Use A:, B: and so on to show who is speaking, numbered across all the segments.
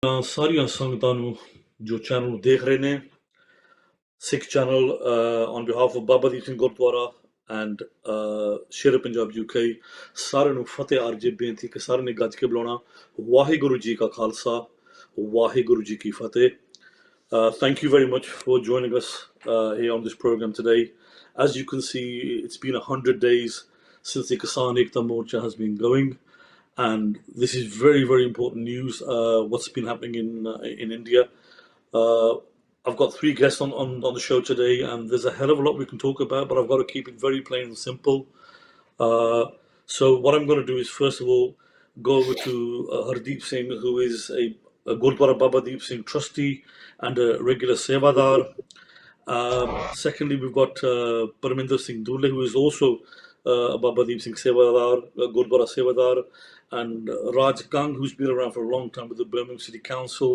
A: ਸਾਰੀਆਂ ਸੰਗਤਾਂ ਨੂੰ ਜੋ ਚੈਨਲ ਨੂੰ ਦੇਖ ਰਹੇ ਨੇ Sikh channel on behalf of Baba Deep Singh Gurdwara and Sher Punjab UK ਸਾਰਿਆਂ ਨੂੰ ਫਤਿਹ ਅਰਜ ਬੇਨਤੀ ਕਿ ਸਾਰਿਆਂ ਨੇ ਗੱਜ ਕੇ ਬੁਲਾਉਣਾ ਵਾਹਿਗੁਰੂ ਜੀ ਕਾ ਖਾਲਸਾ ਵਾਹਿਗੁਰੂ ਜੀ ਕੀ ਫਤਿਹ. Thank you very much for joining us here on this program today. As you can see, it's been 100 days since the Kisan Ekta Morcha has been going, and this is very, very important news. What's been happening in India. Uh, I've got three guests on the show today, and there's a hell of a lot we can talk about, but I've got to keep it very plain and simple. Uh, so what I'm going to do is, first of all, go over to Hardeep Singh, who is a Gurdwara Baba Deep Singh trustee and a regular Sevadar. Secondly, we've got Parminder Singh Dule, who is also a Baba Deep Singh Sevadar, Gurdwara Sevadar, and Raj Kang, who's been around for a long time with the Birmingham City Council,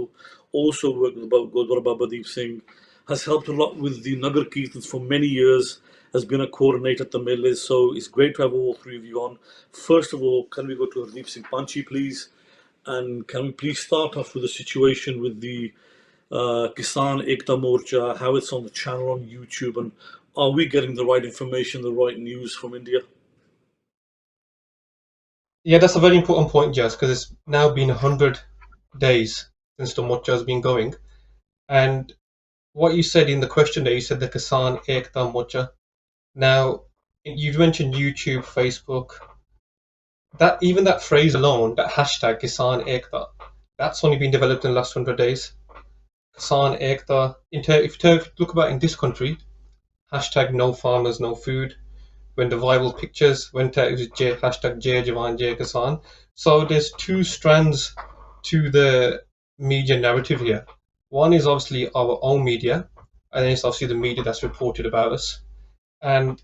A: also worked with Gurdwara Baba Deep Singh, has helped a lot with the Nagar Kirtans for many years, has been a coordinator at the Meles, so it's great to have all three of you on. First of all, can we go to Hardeep Singh Panchi, please? And can we please start off with the situation with the Kisan Ekta Morcha, how it's on the channel on YouTube, and are we getting the right information, the right news from India?
B: Yeah, that's a very important point, Jazz, because it's now been 100 days since the Morcha has been going. And what you said in the question there, you said the Kisan Ekta Morcha. Now, you've mentioned YouTube, Facebook. Even that phrase alone, that hashtag Kisan Ekta, that's only been developed in the last 100 days. Kisan Ekta, if you look about in this country, hashtag no farmers, no food. When the viral pictures went out, it was hashtag Jai Jawan, Jai Kisan. So there's two strands to the media narrative here. One is obviously our own media, and then it's obviously the media that's reported about us. And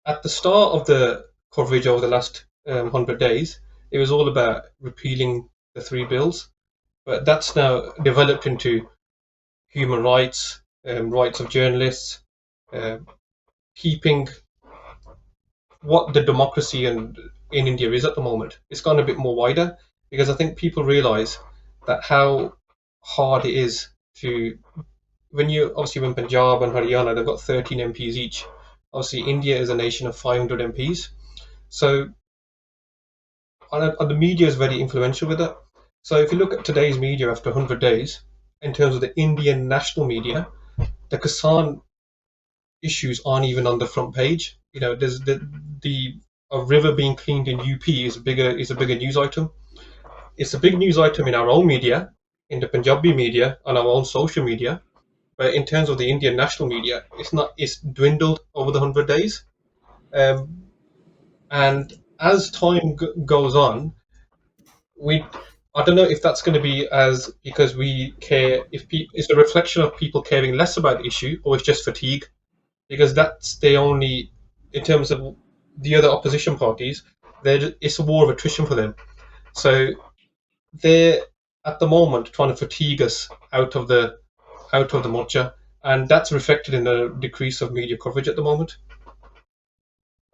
B: at the start of the coverage over the last 100 days, it was all about repealing the three bills. But that's now developed into human rights, rights of journalists, keeping what the democracy in India is at the moment. It's gone a bit more wider because I think people realize that how hard it is to, when Punjab and Haryana, they've got 13 MPs each. Obviously, India is a nation of 500 MPs. So and the media is very influential with it. So if you look at today's media after 100 days, in terms of the Indian national media, the Kisan issues aren't even on the front page. You know, there's a river being cleaned in UP is a bigger news item. It's a big news item in our own media, in the Punjabi media, on our own social media. But in terms of the Indian national media, it's not. It's dwindled over the 100 days. And as time goes on, I don't know if that's going to be as because we care. If it's a reflection of people caring less about the issue, or it's just fatigue, because that's the only, in terms of the other opposition parties, it's a war of attrition for them. So they're at the moment trying to fatigue us out of the Morcha, and that's reflected in the decrease of media coverage at the moment.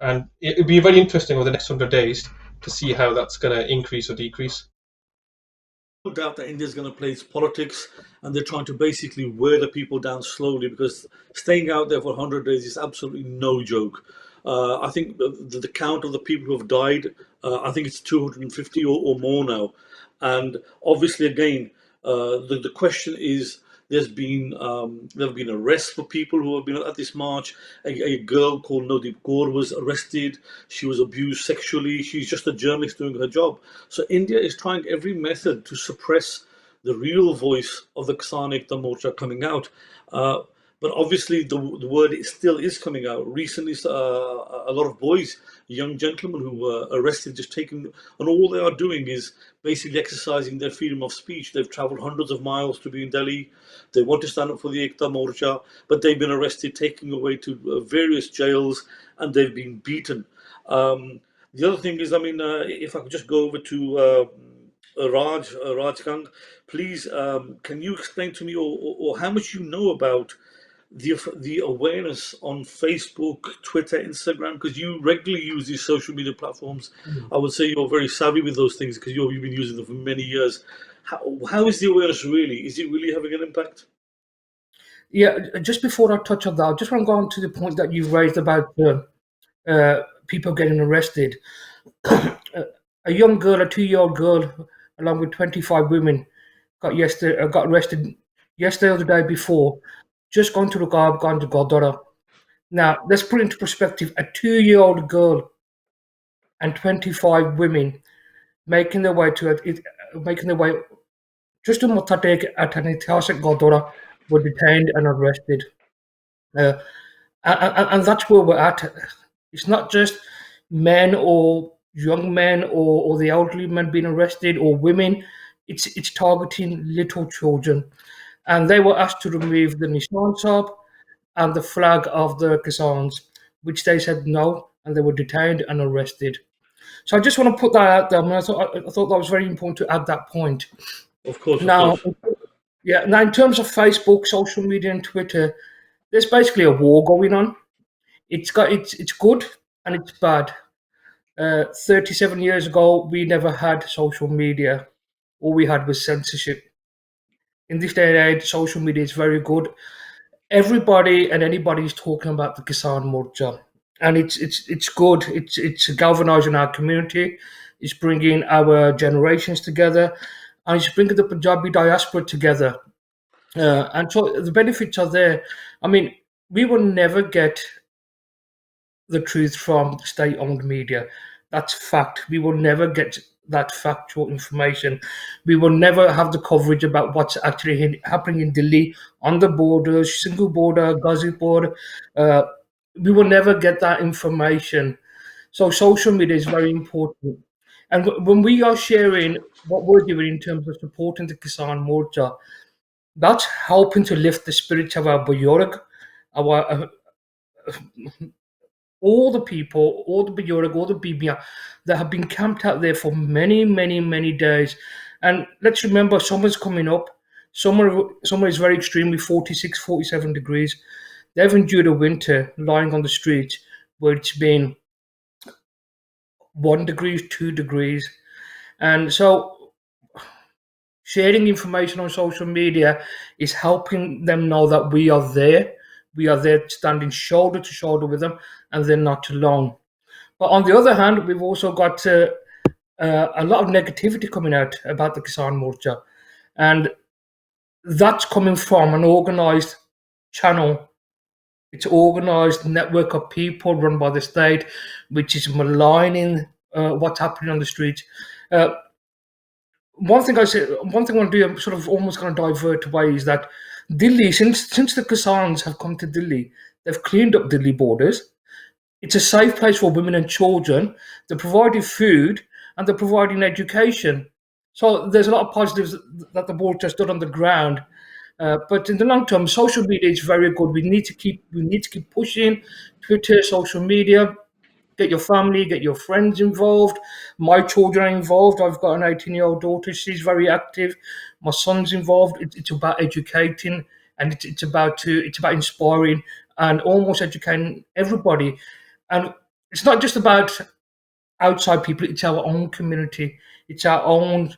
B: And it'd be very interesting over the next 100 days to see how that's going to increase or decrease.
A: No doubt that India is going to play its politics, and they're trying to basically wear the people down slowly because staying out there for 100 days is absolutely no joke. I think the count of the people who have died, I think it's 250 or more now. And obviously, again, the question is there have been arrests for people who have been at this march. A girl called Nodeep Kaur was arrested. She was abused sexually. She's just a journalist doing her job. So India is trying every method to suppress the real voice of the Kisan Ekta Morcha coming out. But obviously, the word still is coming out. Recently, a lot of boys, young gentlemen who were arrested, just taken, and all they are doing is basically exercising their freedom of speech. They've traveled hundreds of miles to be in Delhi. They want to stand up for the Ekta Morcha, but they've been arrested, taken away to various jails, and they've been beaten. The other thing is, I mean, if I could just go over to Raj Kang, please, can you explain to me or how much you know about the awareness on Facebook, Twitter, Instagram, because you regularly use these social media platforms. I would say you're very savvy with those things because you've been using them for many years. how is the awareness really? Is it really having an impact?
C: Yeah, just before I touch on that, I just want to go on to the point that you've raised about people getting arrested. A young girl, a 2-year-old girl, along with 25 women, got arrested yesterday or the day before, just gone to the gone to Godora. Now, let's put it into perspective: a 2-year-old girl and 25 women making their way to it, making their way just to Matatek at an Italian Godora were detained and arrested. Uh, and that's where we're at. It's not just men or young men or the elderly men being arrested or women. It's targeting little children, and they were asked to remove the Nishan Sab and the flag of the Kisans, which they said no, and they were detained and arrested. So I just want to put that out there. I mean, I thought that was very important to add that point.
A: Of course, of
C: Now,
A: course.
C: yeah. Now, in terms of Facebook, social media, and Twitter, there's basically a war going on. It's good and it's bad. 37 years ago, we never had social media. All we had was censorship. In this day and age, social media is very good. Everybody and anybody is talking about the Kisan Morcha, and it's good. It's galvanizing our community. It's bringing our generations together, and it's bringing the Punjabi diaspora together. And so the benefits are there. I mean, we will never get the truth from state-owned media. That's fact. We will never get that factual information. We will never have the coverage about what's actually happening in Delhi on the borders, single border, Ghazipur. Uh, we will never get that information. So social media is very important. And when we are sharing what we're doing in terms of supporting the Kisan Morcha, that's helping to lift the spirits of our Buyurg, our all the people, all the Buyurg, all the Bibia that have been camped out there for many, many, many days. And let's remember, summer's coming up. Summer is very extremely 46, 47 degrees. They've endured a winter lying on the streets where it's been 1 degrees, 2 degrees. And so sharing information on social media is helping them know that we are there. We are there standing shoulder to shoulder with them, and they're not alone. But on the other hand, we've also got a lot of negativity coming out about the Kisan Morcha, and that's coming from an organised channel. It's an organised network of people run by the state, which is maligning what's happening on the streets. Uh, one thing I want to do, I'm sort of almost going to divert away, is that Delhi, since the Kisans have come to Delhi, they've cleaned up Delhi borders. It's a safe place for women and children. They're providing food and they're providing education. So there's a lot of positives that the board has done on the ground. But in the long term, social media is very good. We need to keep pushing Twitter, social media. Get your family, get your friends involved. My children are involved. I've got an 18-year-old daughter. She's very active. My son's involved. It's about educating, and it's about inspiring and almost educating everybody. And it's not just about outside people. It's our own community. It's our own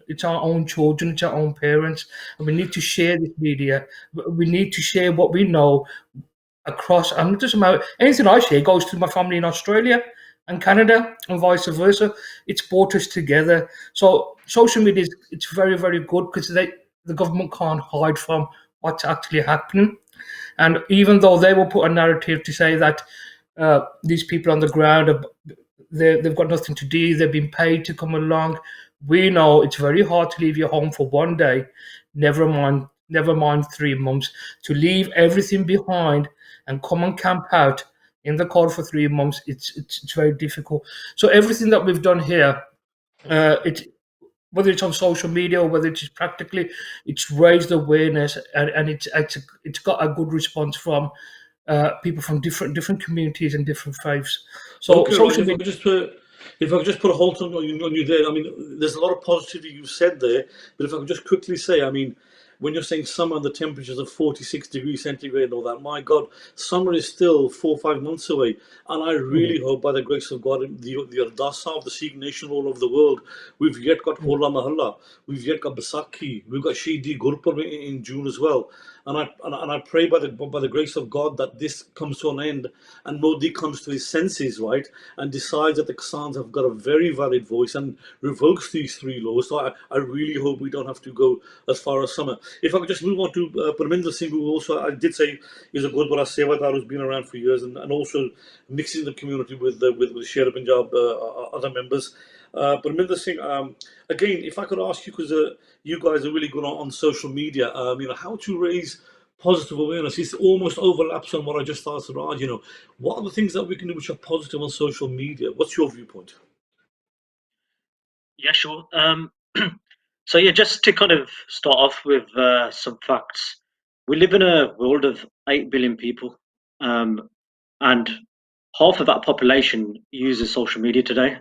C: children. It's our own parents. And we need to share this media. We need to share what we know across. And it doesn't matter. Anything I share goes to my family in Australia and Canada, and vice versa. It's brought us together. So social media it's very, very good because the government can't hide from what's actually happening. And even though they will put a narrative to say that these people on the ground they've got nothing to do, they've been paid to come along, we know it's very hard to leave your home for one day, never mind 3 months, to leave everything behind and come and camp out in the cold for 3 months. It's very difficult. So everything that we've done here, it whether it's on social media or whether it's practically, it's raised awareness, and it's got a good response from people from different communities and different faiths. So
A: Okay, right.
C: social media.
A: If I could just put a halt on you there, I mean, there's a lot of positivity you've said there, but if I could just quickly say, I mean, when you're saying summer, the temperatures are 46 degrees centigrade and all that, my God, summer is still 4 or 5 months away. And I really hope, by the grace of God, the Ardasa of the Sikh nation all over the world, we've yet got Hola Mahalla, we've yet got Baisakhi, we've got Shahidi Gurpurb in June as well. And I pray by the grace of God that this comes to an end and Modi comes to his senses, right, and decides that the Kisans have got a very valid voice and revokes these 3 laws. So I really hope we don't have to go as far as summer. If I could just move on to Parminder Singh, who also I did say is a Gurdwara Sevadar who's been around for years and also mixing the community with Sher Punjab other members. Parminder Singh, again, if I could ask you, because you guys are really good on social media, how to raise positive awareness. It almost overlaps on what I just asked Raj. What are the things that we can do which are positive on social media? What's your viewpoint?
D: Yeah, sure. So yeah, just to kind of start off with some facts. We live in a world of 8 billion people, and half of that population uses social media today.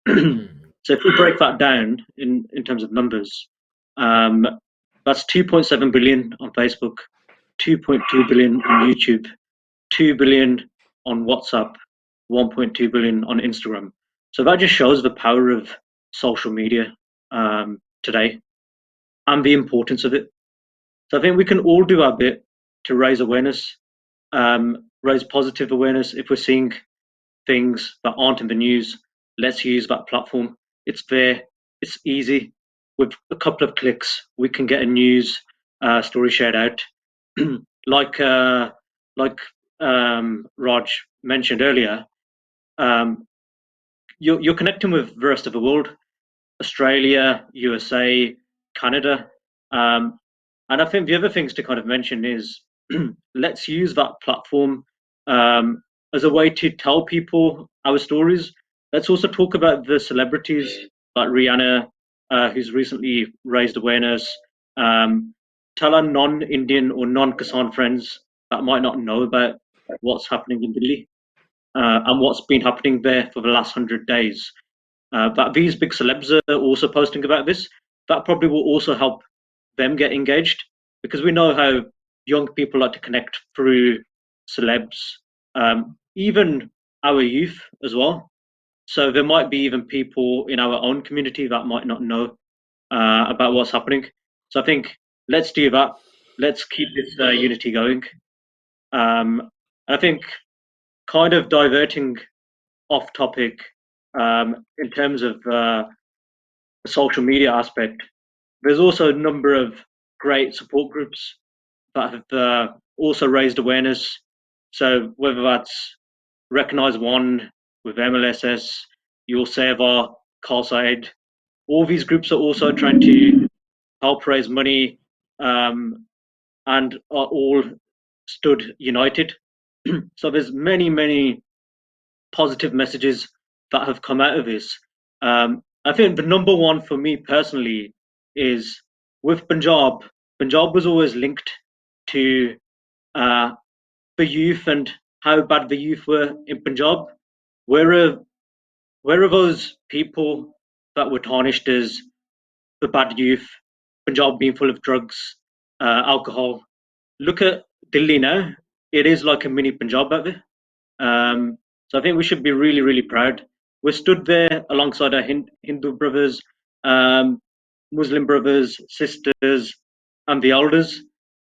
D: So if we break that down in terms of numbers, that's 2.7 billion on Facebook, 2.2 billion on YouTube, 2 billion on WhatsApp, 1.2 billion on Instagram. So that just shows the power of social media today and the importance of it. So I think we can all do our bit to raise awareness, raise positive awareness. If we're seeing things that aren't in the news, let's use that platform. It's there, it's easy. With a couple of clicks, we can get a news story shared out. like Raj mentioned earlier, you're connecting with the rest of the world, Australia, USA, Canada, and I think the other things to kind of mention is let's use that platform as a way to tell people our stories. Let's also talk about the celebrities like Rihanna, who's recently raised awareness. Tell our non-Indian or non-Kisan friends that might not know about what's happening in Delhi and what's been happening there for the last 100 days. That these big celebs are also posting about this. That probably will also help them get engaged because we know how young people like to connect through celebs, even our youth as well. So there might be even people in our own community that might not know about what's happening. So I think let's do that. Let's keep this unity going. I think kind of diverting off topic in terms of the social media aspect. There's also a number of great support groups that have also raised awareness. So whether that's Recognise One with MLSS, Your Seva, Carlside, all these groups are also trying to help raise money and are all stood united. So there's many positive messages that have come out of this. I think the number one for me personally is with Punjab. Punjab was always linked to the youth and how bad the youth were in Punjab. Where are those people that were tarnished as the bad youth? Punjab being full of drugs, alcohol. Look at Delhi now. It is like a mini Punjab out there. So I think we should be really proud. We're stood there alongside our Hindu brothers, Muslim brothers, sisters, and the elders.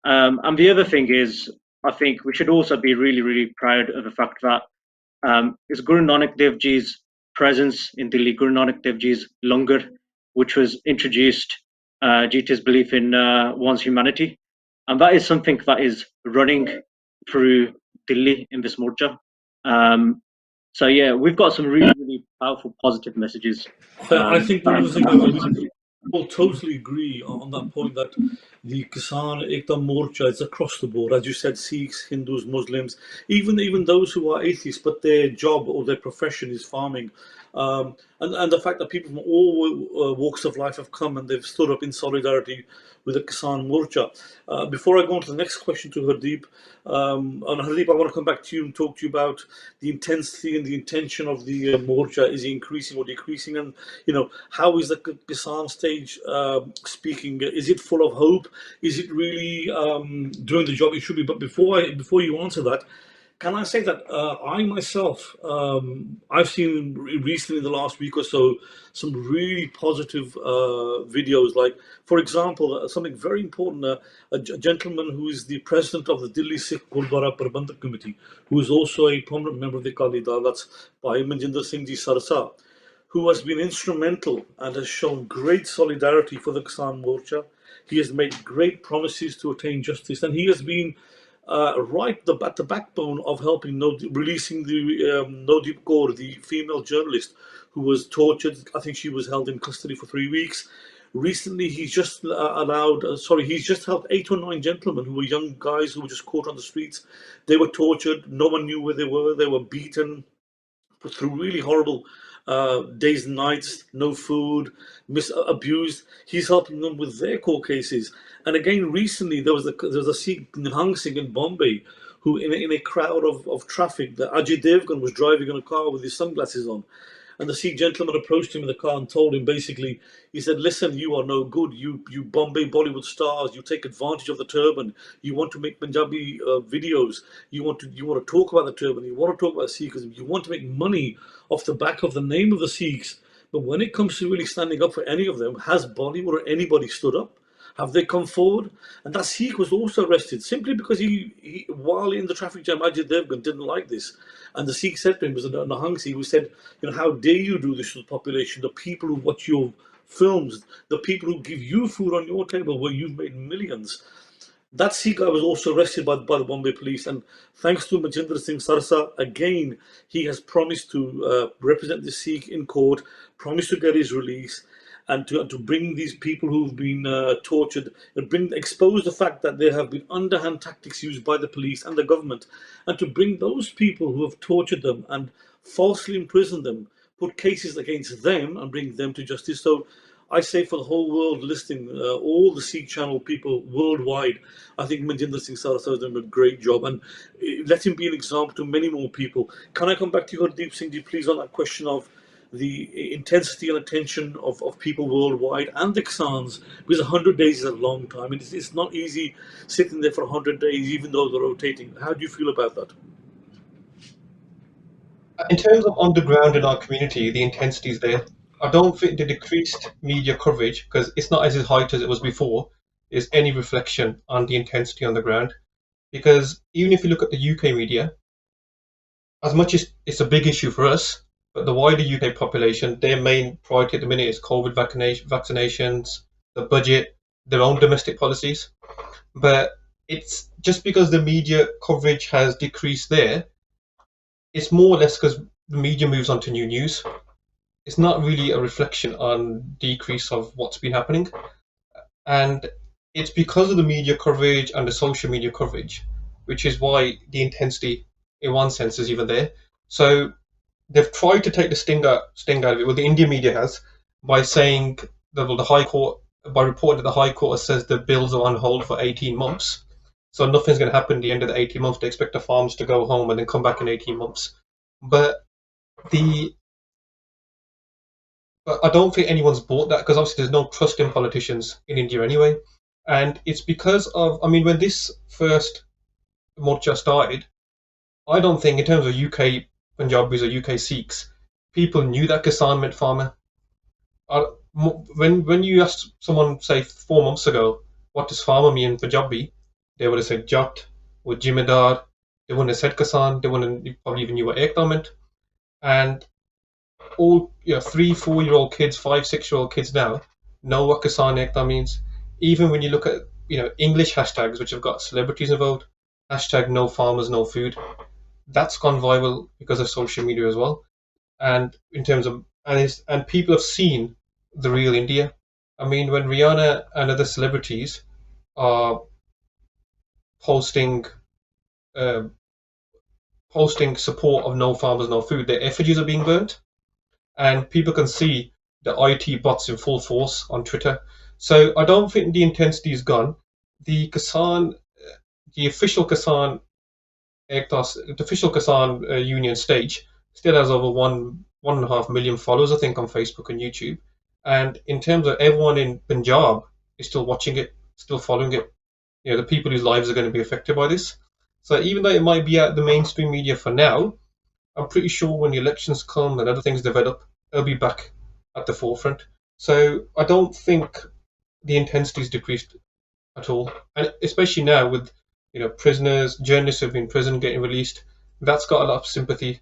D: And the other thing is, I think we should also be really proud of the fact that it's Guru Nanak Dev Ji's presence in Delhi, Guru Nanak Dev Ji's Langar, which was introduced due to his belief in one's humanity. And that is something that is running through Delhi in this morcha. So yeah, we've got some really powerful, positive messages.
A: I think we all totally agree on that point that the Kisan Ekta Morcha is across the board, as you said, Sikhs, Hindus, Muslims, even those who are atheists, but their job or their profession is farming. And the fact that people from all walks of life have come and they've stood up in solidarity with the Kisan Morcha. Before I go on to the next question to Hardeep, and Hardeep, I want to come back to you and talk to you about the intensity and the intention of the Morcha. Is it increasing or decreasing? And, how is the Kisan stage speaking? Is it full of hope? Is it really doing the job it should be? But before you answer that, can I say that I myself, I've seen recently in the last week or so some really positive videos. Like, for example, something very important: a gentleman who is the president of the Delhi Sikh Gurdwara Prabandhak Committee, who is also a prominent member of the Akali Dal. That's Bhai Manjinder Singh Ji Sarsa, who has been instrumental and has shown great solidarity for the Kisan Morcha. He has made great promises to attain justice, and he has been at the backbone of helping releasing the Nodeep Kaur, the female journalist who was tortured. I think she was held in custody for 3 weeks. Recently, he's just helped 8 or 9 gentlemen who were young guys who were just caught on the streets. They were tortured. No one knew where they were. They were beaten through really horrible days and nights, no food, abused. He's helping them with their court cases. And again, recently there was a Sikh Nihang Singh in Bombay who, in a crowd of traffic, that Ajay Devgan was driving in a car with his sunglasses on. And the Sikh gentleman approached him in the car and told him, basically, he said, "Listen, you are no good. You Bombay Bollywood stars. You take advantage of the turban. You want to make Punjabi videos. You want to talk about the turban. You want to talk about Sikhism. You want to make money off the back of the name of the Sikhs. But when it comes to really standing up for any of them, has Bollywood or anybody stood up? Have they come forward?" And that Sikh was also arrested simply because while in the traffic jam, Ajay Devgan didn't like this. And the Sikh said to him, was a Nahang Sikh, who said, "How dare you do this to the population? The people who watch your films, the people who give you food on your table where you've made millions." That Sikh guy was also arrested by the Bombay police, and thanks to Majinder Singh Sarsa, again, he has promised to represent the Sikh in court, promised to get his release, and to bring these people who've been tortured, and expose the fact that there have been underhand tactics used by the police and the government, and to bring those people who have tortured them and falsely imprisoned them, put cases against them, and bring them to justice. So I say, for the whole world listening, all the SIKH channel people worldwide, I think Manjinder Singh Sarasa has done a great job, and let him be an example to many more people. Can I come back to you, Hardeep Singh Ji, please, on that question of the intensity and attention of people worldwide and the Kisans, because 100 days is a long time. It's not easy sitting there for 100 days, even though they're rotating. How do you feel about that?
B: In terms of on the ground in our community, the intensity is there. I don't think the decreased media coverage, because it's not as high as it was before, is any reflection on the intensity on the ground. Because even if you look at the UK media, as much as it's a big issue for us, but the wider UK population, their main priority at the minute is COVID vaccinations, the budget, their own domestic policies. But it's just because the media coverage has decreased there, it's more or less because the media moves on to new news. It's not really a reflection on decrease of what's been happening. And it's because of the media coverage and the social media coverage, which is why the intensity, in one sense, is even there. So they've tried to take the sting out of it. Well, the Indian media has, by saying that the High Court, by reporting that the High Court says the bills are on hold for 18 months. So nothing's going to happen at the end of the 18 months. They expect the farms to go home and then come back in 18 months. But I don't think anyone's bought that, because obviously there's no trust in politicians in India anyway. And it's because of, when this first morcha started, I don't think in terms of UK Punjabis or UK Sikhs, people knew that Kisan meant farmer. When you asked someone, say 4 months ago, what does farmer mean in Punjabi, they would have said Jat or Jimidar. They wouldn't have said Kisan. They wouldn't probably even knew what Ekta meant. And all 3-4-year-old kids, 5-6-year-old kids now know what Kisan Ekta means. Even when you look at English hashtags which have got celebrities involved, hashtag no farmers, no food, that's gone viral because of social media as well. And in terms of and people have seen the real India. When Rihanna and other celebrities are posting support of no farmers, no food, their effigies are being burnt. and people can see the IT bots in full force on Twitter. So I don't think the intensity is gone. The Kisan, the official Kisan the official Kisan Union stage still has over 1.5 million followers, I think, on Facebook and YouTube. And in terms of everyone in Punjab is still watching it, still following it. The people whose lives are going to be affected by this. So even though it might be out the mainstream media for now, I'm pretty sure when the elections come and other things develop, it'll be back at the forefront. So I don't think the intensity is decreased at all, and especially now with prisoners, journalists who've been in prison getting released, that's got a lot of sympathy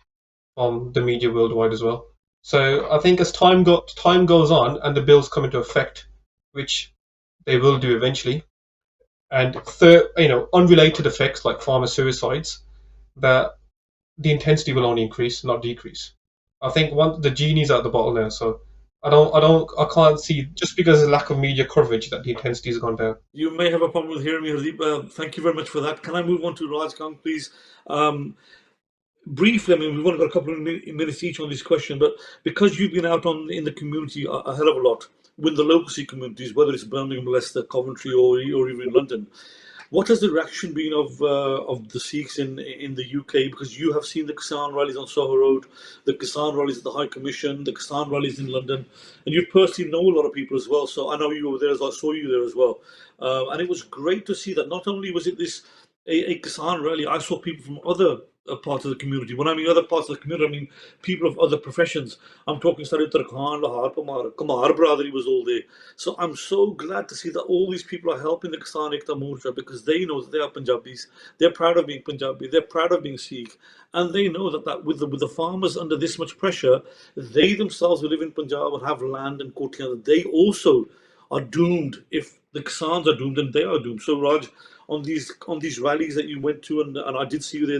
B: from the media worldwide as well. So I think as time goes on and the bills come into effect, which they will do eventually, and unrelated effects like farmer suicides, that the intensity will only increase, not decrease. I think the genie's out the bottle now, so I can't see just because of lack of media coverage that the intensity has gone down.
A: You may have a problem with hearing me, Hardeep. Thank you very much for that. Can I move on to Raj Khan, please? Briefly, I mean, we've only got a couple of minutes each on this question, but because you've been out in the community a hell of a lot with the local Sikh communities, whether it's Birmingham, Leicester, Coventry, or even in London, what has the reaction been of the Sikhs in the UK? Because you have seen the Kisan rallies on Soho Road, the Kisan rallies at the High Commission, the Kisan rallies in London, and you personally know a lot of people as well. So I know you were there as well. I saw you there as well, and it was great to see that. Not only was it a Kisan rally, I saw people from other parts of the community. When I mean other parts of the community, I mean people of other professions. I'm talking Saritar Khan, Lahar Kamar Brotherly was all there. So I'm so glad to see that all these people are helping the Kisan Ekta Morcha because they know that they are Punjabis. They're proud of being Punjabi. They're proud of being Sikh. And they know that with the farmers under this much pressure, they themselves who live in Punjab and have land and kotiyan, they also are doomed. If the Kisans are doomed, then they are doomed. So Raj, on these rallies that you went to, and I did see you there.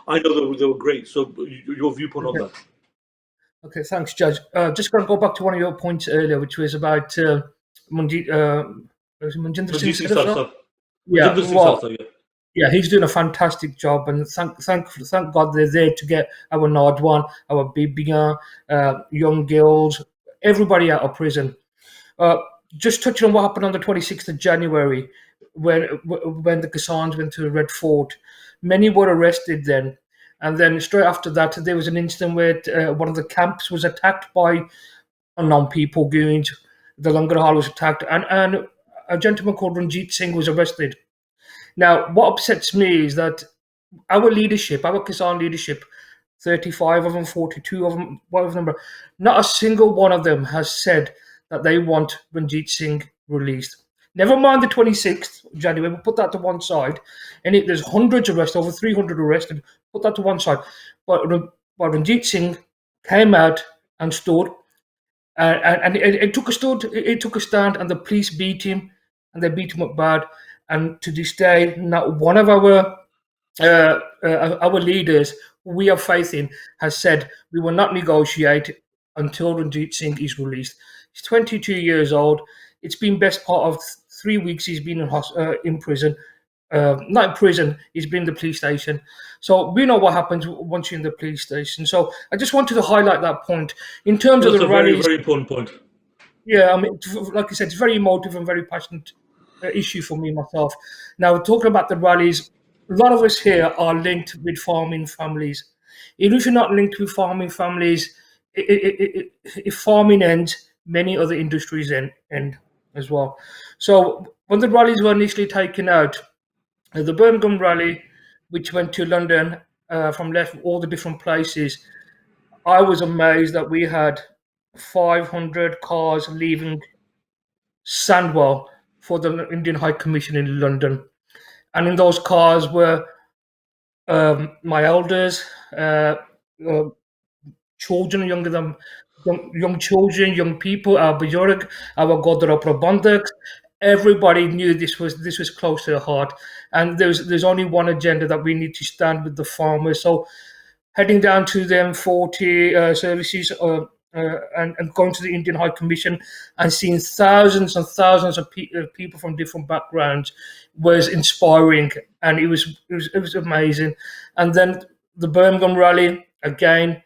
A: I know they were great. So your viewpoint on that?
C: Okay, thanks, Judge. Just going to go back to one of your points earlier, which was about Manjinder Singh Sarsa. Yeah, yeah, he's doing a fantastic job, and thank God they're there to get our Nodwan, our Bibiyan, young girls, everybody out of prison. Just touching on what happened on the 26th of January, when the Kisans went to Red Fort, many were arrested then, and then straight after that there was an incident where one of the camps was attacked by unknown people. Goons, the Langar Hall was attacked, and a gentleman called Ranjit Singh was arrested. Now, what upsets me is that our leadership, our Kisan leadership, 35 of them, 42 of them, whatever number, not a single one of them has said that they want Ranjit Singh released. Never mind the 26th of January, we'll put that to one side. And there's hundreds arrested, over 300 arrested, put that to one side. But Ranjit Singh came out and stood, and it took a stand, and the police beat him, and they beat him up bad. And to this day, not one of our leaders we have faith in has said we will not negotiate until Ranjit Singh is released. He's 22 years old. It's been best part of 3 weeks he's been in prison. Not in prison, he's been in the police station. So we know what happens once you're in the police station. So I just wanted to highlight that point. In terms of the rallies,
A: very, very important point.
C: Yeah, I mean, like I said, it's very emotive and very passionate issue for me myself. Now, talking about the rallies, a lot of us here are linked with farming families. Even if you're not linked with farming families, if farming ends, many other industries end as well. So when the rallies were initially taken out, the Birmingham rally, which went to London from all the different places, I was amazed that we had 500 cars leaving Sandwell for the Indian High Commission in London. And in those cars were my elders, children younger than young children, young people, our Bajorg, our Godra Prabandhaks. Everybody knew this was close to the heart, and there's only one agenda, that we need to stand with the farmers. So heading down to the M40 services and going to the Indian High Commission and seeing thousands and thousands of people from different backgrounds was inspiring, and it was amazing. And then the Birmingham rally again.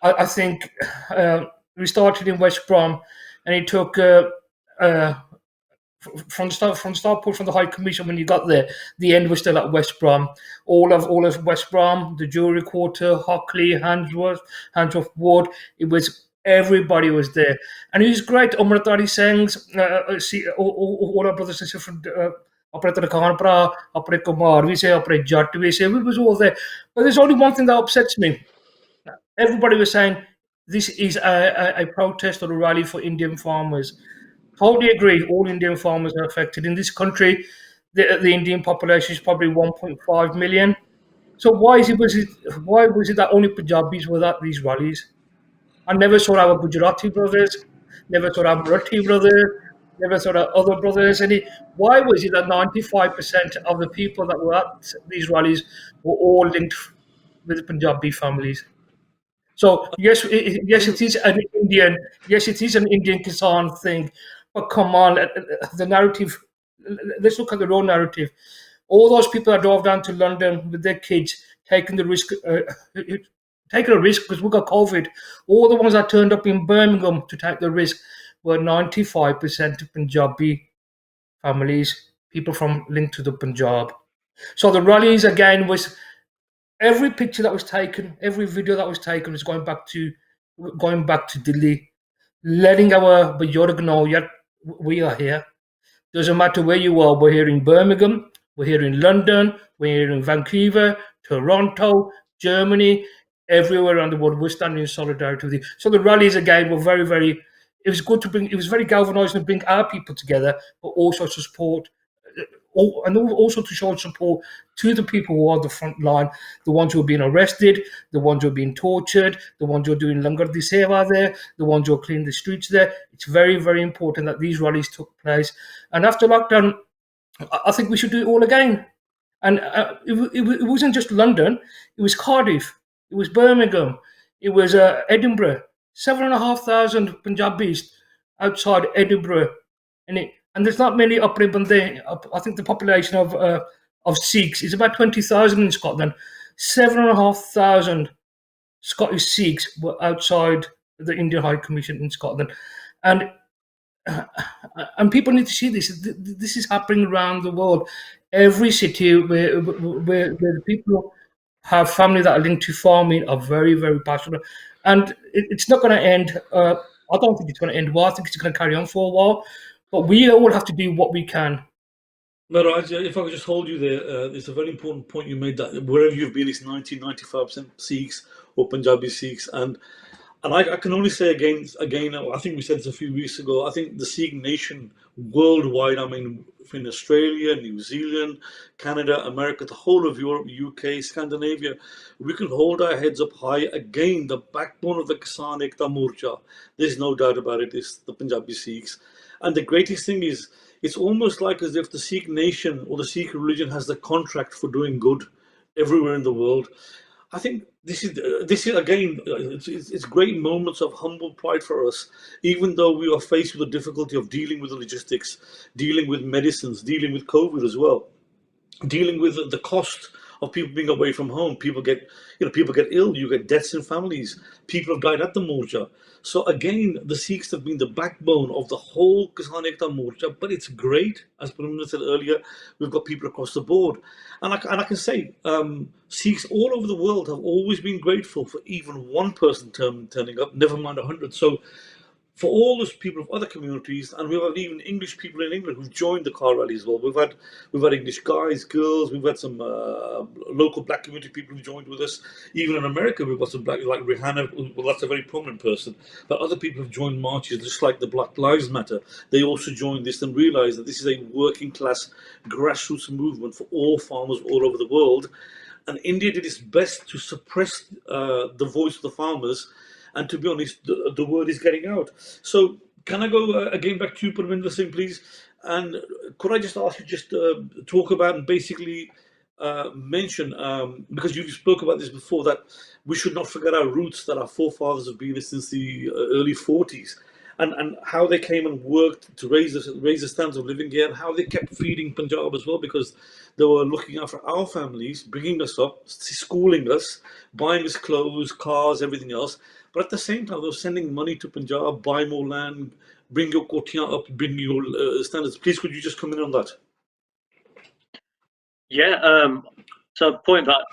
C: I think we started in West Brom, and it took uh, from the start point from the High Commission when you got there. The end was still at West Brom. All of West Brom, the Jewellery Quarter, Hockley, Handsworth Wood. It was everybody was there, and it was great. Umratari Sengs, see all our brothers and sisters from. Operator Khanpra, Operator Kumar, we say Operator Jat, we say we was all there. But there's only one thing that upsets me. Everybody was saying this is a protest or a rally for Indian farmers. Totally agree. All Indian farmers are affected. In this country, the Indian population is probably 1.5 million. So why was it that only Punjabis were at these rallies? I never saw our Gujarati brothers, never saw our Marathi brothers, never saw our other brothers. Why was it that 95% of the people that were at these rallies were all linked with Punjabi families? So yes,
A: I
C: yes,
A: think
C: it is an Indian Kisan thing. But come on, the narrative. Let's look at the raw narrative. All those people that drove down to London with their kids, taking the risk, taking a risk because we got COVID. All the ones that turned up in Birmingham to take the risk were 95% Punjabi families, people from linked to the Punjab. So the rallies again was every picture that was taken, every video that was taken was going back to Delhi, letting our Bajorg know, yet we are here. Doesn't matter where you are. We're here in Birmingham, we're here in London, we're here in Vancouver, Toronto, Germany, everywhere around the world. We're standing in solidarity with you. So the rallies again were very, very. It was good to bring. It was very galvanising to bring our people together, but also to support and also to show support to the people who are the front line, the ones who are being arrested, the ones who are being tortured, the ones who are doing Langar Di Seva there, the ones who are cleaning the streets there. It's very, very important that these rallies took place. And after lockdown, I think we should do it all again. And it wasn't just London, it was Cardiff, it was Birmingham, it was Edinburgh. 7,500 Punjabis outside Edinburgh. And there's not many up in Bunday. I think the population of Sikhs is about 20,000 in Scotland. 7,500 Scottish Sikhs were outside the Indian High Commission in Scotland. And and people need to see this. This is happening around the world. Every city where the people have family that are linked to farming are very, very passionate. And it's not going to end. I don't think it's going to end well. I think it's going to carry on for a while. But we all have to do what we can.
A: No, Raj, if I could just hold you there, it's a very important point you made that wherever you've been, it's 95% Sikhs or Punjabi Sikhs. And I can only say again, I think we said this a few weeks ago, I think the Sikh nation worldwide, I mean, in Australia, New Zealand, Canada, America, the whole of Europe, UK, Scandinavia, we can hold our heads up high. Again, the backbone of the Kisan Ekta Morcha, there's no doubt about it, is the Punjabi Sikhs. And the greatest thing is, it's almost like as if the Sikh nation or the Sikh religion has the contract for doing good everywhere in the world. I think this is again, it's great moments of humble pride for us, even though we are faced with the difficulty of dealing with the logistics, dealing with medicines, dealing with COVID as well, dealing with the cost of people being away from home. People get ill. You get deaths in families. People have died at the Morcha. So again, the Sikhs have been the backbone of the whole Kisan Ekta Morcha. But it's great, as Parminder said earlier, we've got people across the board, and I can say Sikhs all over the world have always been grateful for even one person turning up, never mind 100. So for all those people of other communities, and we've had even English people in England who've joined the car rally as well. We've had English guys, girls. We've had some local black community people who joined with us. Even in America, we've got some black, like Rihanna. Well, that's a very prominent person. But other people have joined marches, just like the Black Lives Matter. They also joined this and realised that this is a working class grassroots movement for all farmers all over the world. And India did its best to suppress the voice of the farmers. And to be honest, the word is getting out. So can I go again back to you, Parminder Singh, please? And could I just ask you just talk about and basically mention, because you spoke about this before, that we should not forget our roots, that our forefathers have been here since the early 40s. and how they came and worked to raise the standards of living here, and how they kept feeding Punjab as well, because they were looking after our families, bringing us up, schooling us, buying us clothes, cars, everything else. But at the same time, they were sending money to Punjab, buy more land, bring your kotiyan up, bring your standards. Please, could you just come in on that?
D: Yeah, so a point that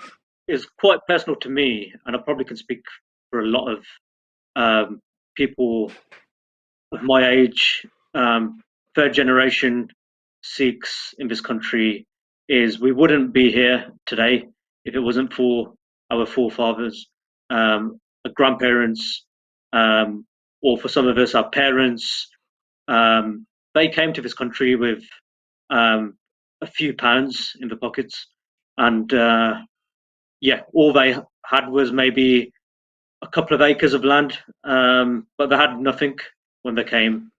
D: is quite personal to me, and I probably can speak for a lot of people of my age, third generation Sikhs in this country, is we wouldn't be here today if it wasn't for our forefathers, our grandparents, or for some of us, our parents. They came to this country with a few pounds in the pockets, and yeah, all they had was maybe a couple of acres of land, but they had nothing when they came.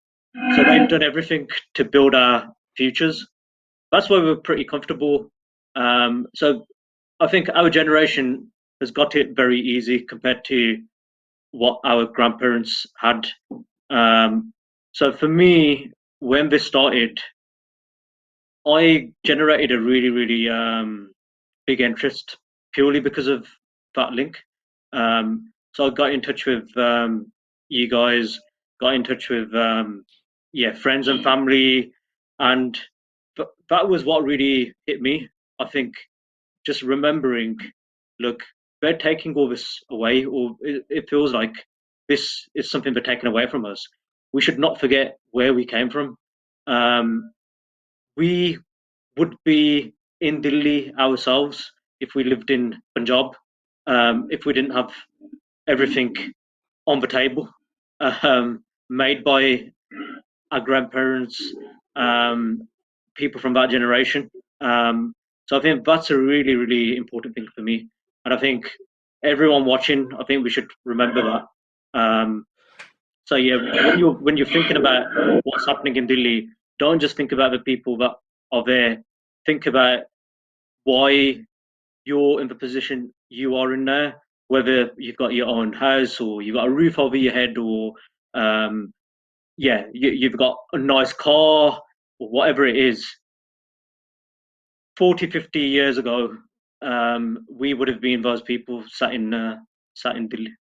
D: So they've done everything to build our futures. That's why we're pretty comfortable. So I think our generation has got it very easy compared to what our grandparents had. So for me, when this started, I generated a really, really big interest purely because of that link. So I got in touch with you guys, got in touch with yeah, friends and family, and that was what really hit me. I think just remembering, look, they're taking all this away, or it feels like this is something they're taking away from us. We should not forget where we came from. We would be in Delhi ourselves if we lived in Punjab, if we didn't have everything on the table, made by our grandparents, people from that generation. So I think that's a really, really important thing for me. And I think everyone watching, I think we should remember that. So yeah, when you're thinking about what's happening in Delhi, don't just think about the people that are there. Think about why you're in the position you are in now, whether you've got your own house or you've got a roof over your head, or yeah, you've got a nice car or whatever it is. 40, 50 years ago, we would have been those people sat in Delhi.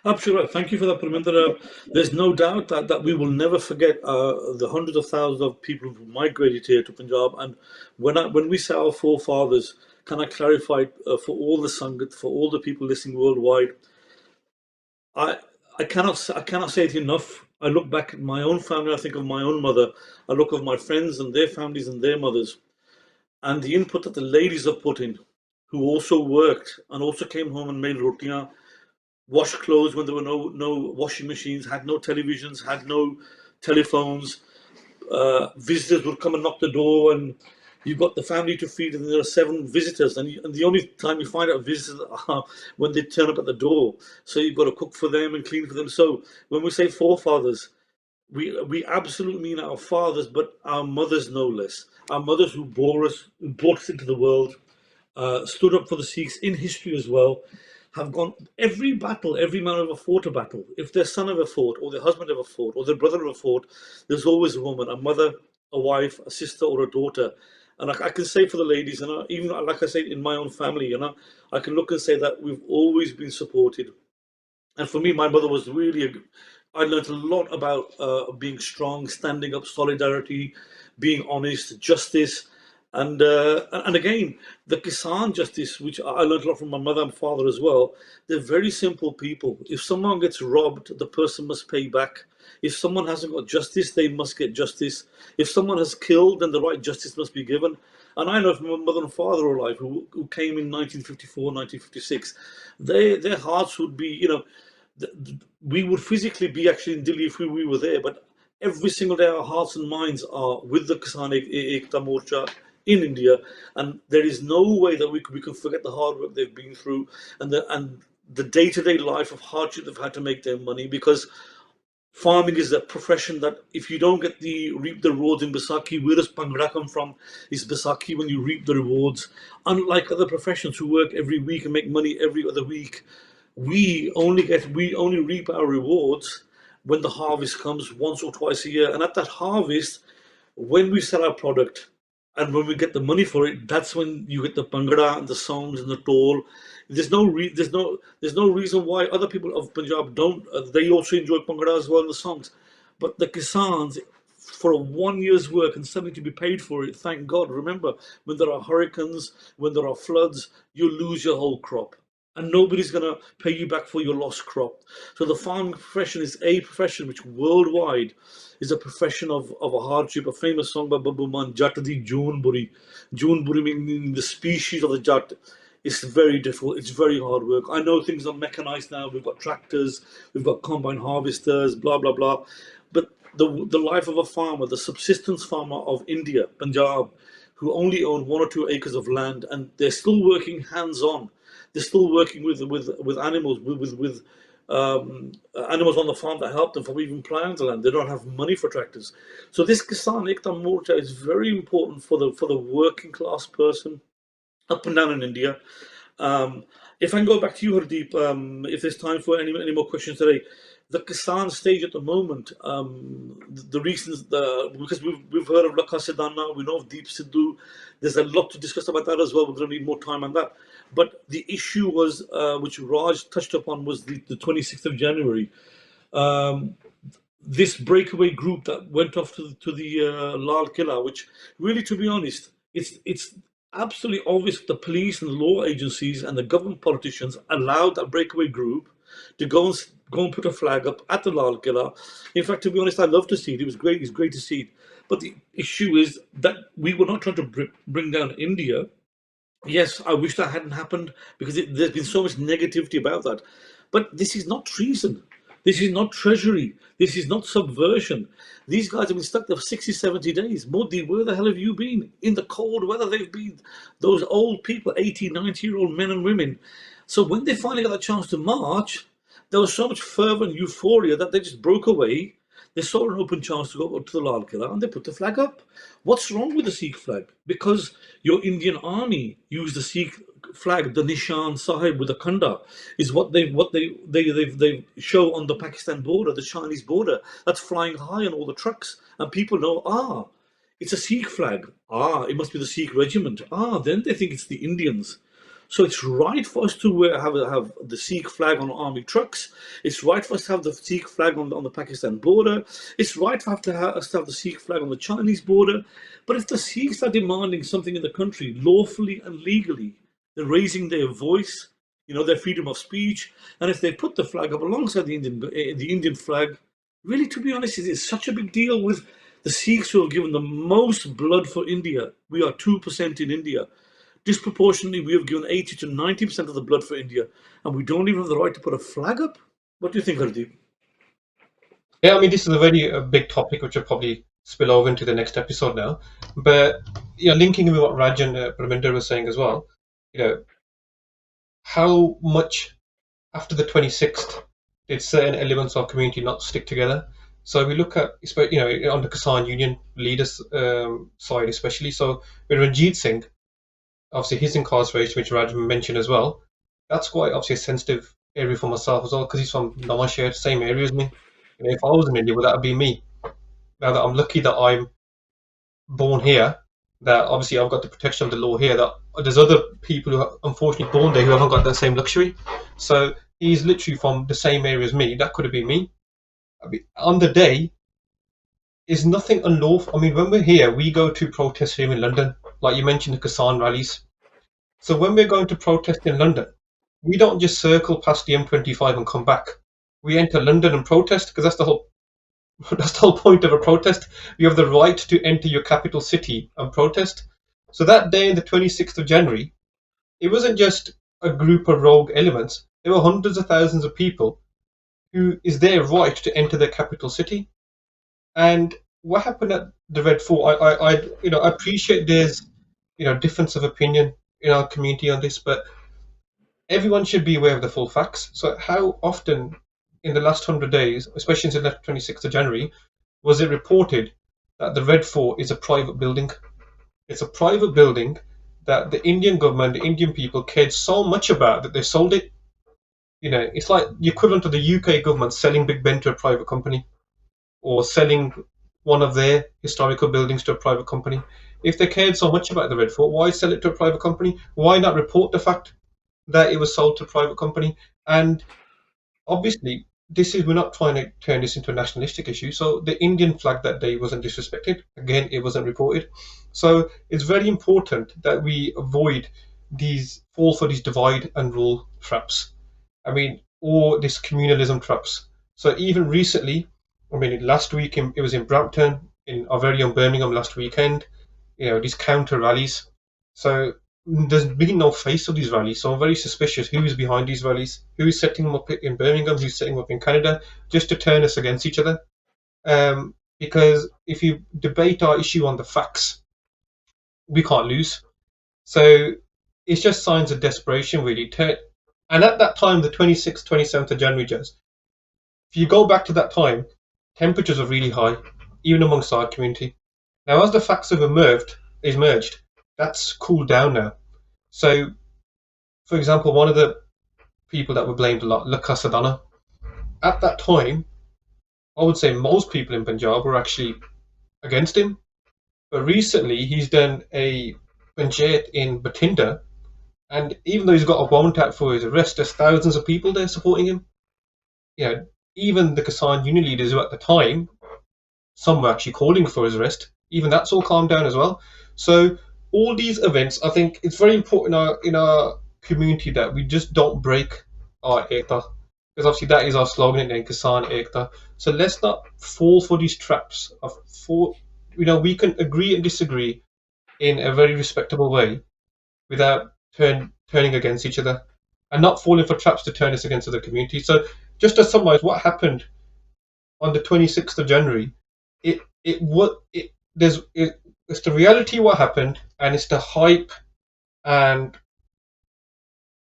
A: Absolutely right. Thank you for that, Parminder. There's no doubt that we will never forget the hundreds of thousands of people who migrated here to Punjab. And when we say our forefathers, can I clarify for all the Sangat, for all the people listening worldwide? I I cannot say it enough. I look back at my own family. I think of my own mother. I look of my friends and their families and their mothers, and the input that the ladies have put in, who also worked and also came home and made rotiyan, washed clothes when there were no washing machines, had no televisions, had no telephones. Visitors would come and knock the door, and you've got the family to feed, and there are 7 visitors, and the only time you find out visitors are when they turn up at the door. So you've got to cook for them and clean for them. So when we say forefathers, we absolutely mean our fathers, but our mothers no less. Our mothers who bore us, who brought us into the world, stood up for the Sikhs in history as well, have gone every battle, every man ever fought a battle. If their son ever fought, or their husband ever fought, or their brother ever fought, there's always a woman, a mother, a wife, a sister, or a daughter. And I can say for the ladies, and even like I say in my own family, I can look and say that we've always been supported. And for me, my mother was really I learned a lot about being strong, standing up, solidarity, being honest, justice, and again the Kisan justice, which I learned a lot from my mother and father as well. They're very simple people. If someone gets robbed, the person must pay back. If someone hasn't got justice, they must get justice. If someone has killed, then the right justice must be given. And I know from my mother and father are alive who came in 1954, 1956. Their hearts would be, we would physically be actually in Delhi if we were there, but every single day our hearts and minds are with the Kisan Ekta Morcha in India, and there is no way that we can forget the hard work they've been through, and the day-to-day life of hardship they've had to make their money, because farming is a profession that if you don't get the reap the rewards in Basaki, where does Pangra come from? Is Basaki when you reap the rewards. Unlike other professions who work every week and make money every other week, we only reap our rewards when the harvest comes once or twice a year. And at that harvest, when we sell our product and when we get the money for it, that's when you get the bhangra and the songs and the toll. There's no reason why other people of Punjab don't. They also enjoy bhangra as well and the songs, but the kisans, for a 1 year's work and something to be paid for it. Thank God. Remember, when there are hurricanes, when there are floods, you lose your whole crop. And nobody's going to pay you back for your lost crop. So the farming profession is a profession which worldwide is a profession of a hardship. A famous song by Babu Man, Jat di June Buri. June Buri meaning the species of the Jat. It's very difficult. It's very hard work. I know things are mechanized now. We've got tractors, we've got combine harvesters, blah, blah, blah. But the life of a farmer, the subsistence farmer of India, Punjab, who only own 1 or 2 acres of land, and they're still working hands-on. They're still working with animals, with animals on the farm that help them from even plowing the land. They don't have money for tractors. So this Kisan Ekta Morcha is very important for the working class person up and down in India. If I can go back to you, Hardeep, if there's time for any more questions today, the Kisan stage at the moment, the reasons, because we've heard of Lakha Siddhana, we know of Deep Sidhu, there's a lot to discuss about that as well. We're going to need more time on that. But the issue was, which Raj touched upon, was the 26th of January. This breakaway group that went off to the Lal Killa, which really, to be honest, it's absolutely obvious the police and the law agencies and the government politicians allowed that breakaway group to go and put a flag up at the Lal Killa. In fact, to be honest, I love to see it. It was great. It's great to see it. But the issue is that we were not trying to bring down India. Yes, I wish that hadn't happened because there's been so much negativity about that. But this is not treason. This is not treasury. This is not subversion. These guys have been stuck there for 60, 70 days. Modi, where the hell have you been? In the cold weather they've been. Those old people, 80, 90-year-old men and women. So when they finally got a chance to march, there was so much fervor and euphoria that they just broke away. They saw an open chance to go up to the Lal Killa and they put the flag up. What's wrong with the Sikh flag? Because your Indian army used the Sikh flag, the Nishan Sahib with the Khanda, is what they show on the Pakistan border, the Chinese border. That's flying high on all the trucks, and people know, it's a Sikh flag. It must be the Sikh regiment. Then they think it's the Indians. So it's right for us to have the Sikh flag on army trucks. It's right for us to have the Sikh flag on the Pakistan border. It's right for us to have the Sikh flag on the Chinese border. But if the Sikhs are demanding something in the country lawfully and legally, they're raising their voice, their freedom of speech. And if they put the flag up alongside the Indian flag, really, to be honest, it is such a big deal with the Sikhs who have given the most blood for India. We are 2% in India. Disproportionately, we have given 80 to 90% of the blood for India, and we don't even have the right to put a flag up. What do you think, Hardeep?
B: Yeah, I mean, this is a very big topic, which will probably spill over into the next episode now. But linking with what Raj and Parminder was saying as well, how much after the 26th did certain elements of community not stick together? So we look at, on the Kisan Union leaders side especially. So with Ranjit Singh, obviously his incarceration, which Raj mentioned as well, that's quite obviously a sensitive area for myself as well, because he's from Nawashehar, same area as me. If I was in India, would that be me? Now that I'm lucky that I'm born here, that obviously I've got the protection of the law here, that there's other people who are unfortunately born there who haven't got that same luxury. So he's literally from the same area as me. That could have been me. I mean, on the day, is nothing unlawful. I mean, when we're here, we go to protest here in London, like you mentioned, the Kisan rallies. So when we're going to protest in London, we don't just circle past the M25 and come back. We enter London and protest, because that's the whole point of a protest. You have the right to enter your capital city and protest. So that day, the 26th of January, it wasn't just a group of rogue elements. There were hundreds of thousands of people who is their right to enter their capital city. And what happened at the Red Fort, I appreciate there's difference of opinion in our community on this, but everyone should be aware of the full facts. So how often in the last 100 days, especially since the 26th of January, was it reported that the Red Fort is a private building? It's a private building that the Indian government, the Indian people cared so much about that they sold it. It's like the equivalent of the UK government selling Big Ben to a private company, or selling one of their historical buildings to a private company. If they cared so much about the Red Fort, why sell it to a private company? Why not report the fact that it was sold to a private company? And obviously, we're not trying to turn this into a nationalistic issue. So the Indian flag that day wasn't disrespected. Again, it wasn't reported. So it's very important that we avoid fall for these divide and rule traps. I mean, or this communalism traps. So even recently, I mean, last week it was in Brampton, in our very own Birmingham last weekend. These counter rallies. So there's been no face of these rallies. So I'm very suspicious who is behind these rallies, who is setting them up in Birmingham, who's setting them up in Canada, just to turn us against each other. Because if you debate our issue on the facts, we can't lose. So it's just signs of desperation, really. And at that time, the 26th, 27th of January, Jazz, if you go back to that time, temperatures are really high, even amongst our community. Now, as the facts have emerged, that's cooled down now. So, for example, one of the people that were blamed a lot, Sadhana, at that time, I would say most people in Punjab were actually against him. But recently, he's done a panchayat in Bathinda, and even though he's got a warrant out for his arrest, there's thousands of people there supporting him. Even the Kisan Union leaders who at the time, some were actually calling for his arrest, even that's all calmed down as well. So all these events, I think it's very important in our community that we just don't break our ekta, because obviously that is our slogan in Kisan Ekta. So let's not fall for these traps we can agree and disagree in a very respectable way without turning against each other, and not falling for traps to turn us against other communities. So just to summarize what happened on the 26th of January, it's the reality what happened, and it's the hype and